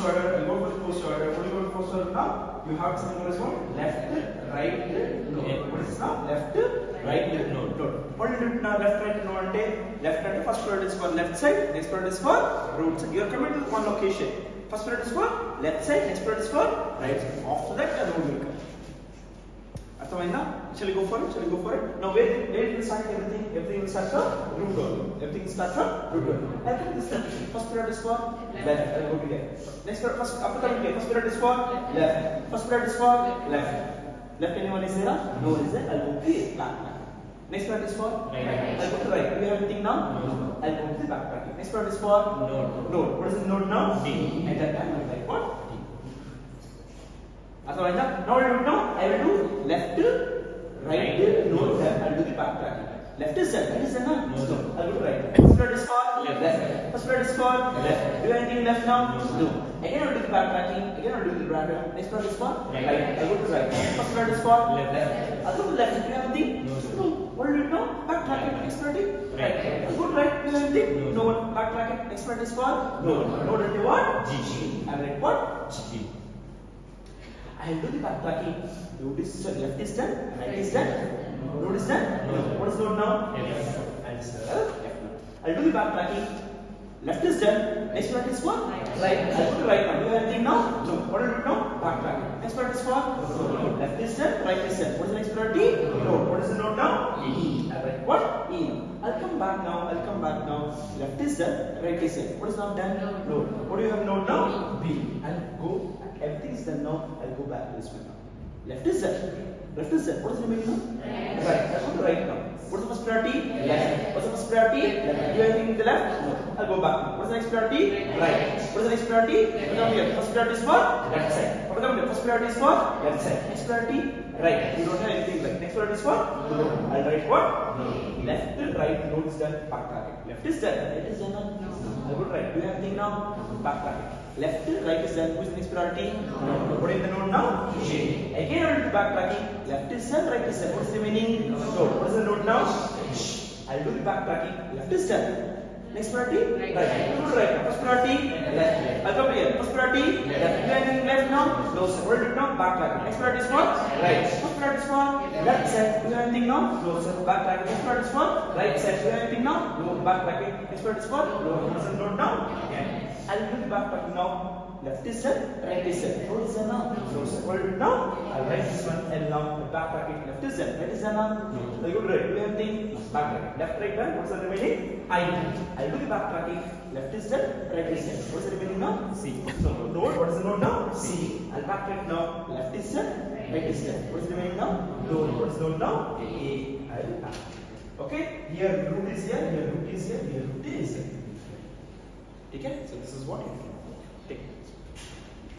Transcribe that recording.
first order. I'll go for the first order. What do you want first order now? You have something called as what? Left, right, node. What is this now? Left, right, node. What do you do now? Left, right, node ante left ante first period is for left side, next period is for right side. You are coming to one location. First period is for left side, next period is for right side. After that, a node will come. Shall we go for it? Shall we go for it? Now, where it will start everything? Everything will start from root only. Everything will start from root only. I'll come this time. First period is for left. I'll go to left. Next period, after coming here, first period is for left. First period is for left. Left, anyone is there? No is there. I'll go to the back. Next period is for right. I'll go to right. Do you have anything now? No. I'll go to the back. Next period is for node. What is the node now? D. At that time, I'll write what? Now what I will do now? I will do left, right, node, I will do the backtracking. Left is done, right is done. No. I will do right. First period is for left. First period is for left. Do you have anything left now? No. Again I will do the backtracking. Again I will do the backtracking. Next period is for right. I will go to right. First period is for left. I will go to left. Do you have anything? No. What will you do now? Backtracking. Next period right. I will go to right. Do you have anything? No. Backtracking. Next period is for node. Node into what? G. I will write what? G. I will do the backtracking. Node is done, left is done, right is done, node is done. What is node now? I'll do the backtracking. Left is done. Next one is for right. I'll go to right now. Do you have anything now? No. What will you do now? Backtracking. Next one is for left is done, right is done. What is the next priority? Node. What is the node now? E. I'll write what? E. I'll come back now. Left is done, right is done. What is now done? Node. What do you have node now? B. I'll go. Everything is done now. I'll go back to this one now. Left is done. Left is done. What is the remaining now? Right. I'll go to right now. What's the first priority? Left. What's the first priority? Left. Do you have anything in the left? No. I'll go back now. What's the next priority? Right. What is the next priority? Come here. First priority is for left side. What come here? First priority is for left side. Next priority? Right. You don't have anything right. Next priority is for node. I'll write what? Node. Left, right, node is done. Backtracking. Left is done. Right is done. No. I'll go to right. Do you have anything now? Backtracking. Left, right is done. Who is the next priority? Node. What is the node now? J. Again I will do backtracking. Left is done, right is done. What is the remaining? Node. What is the node now? H. I will do the backtracking. Left is done. Next priority? Right. Go to right. First priority? Left. I'll come here. First priority? Left. Do you have anything left now? No sir. What will do now? Backtracking. Next priority is for right. First priority is for left side. Do you have anything now? No sir. Backtracking. Next priority is for right side. Do you have anything now? No. Backtracking. Next priority is for no. What is the node now? Again. I'll do the backtracking now. Left is done, right is done. What is done now? No sir. What will do now? I'll write this one and now the backtracking. Left is done, right is done now? No. I'll go to right. Do you have anything? Backtracking. Left, right, done. What's the remaining? I. I'll do the backtracking. Left is done, right is done. What's the remaining now? C. So node. What is the node now? C. I'll backtrack now. Left is done, right is done. What is the remaining now? Node. What is the node now? A. I'll back. Okay. Here root is here. Here root is here. Here root is here. Okay. So this is what it is.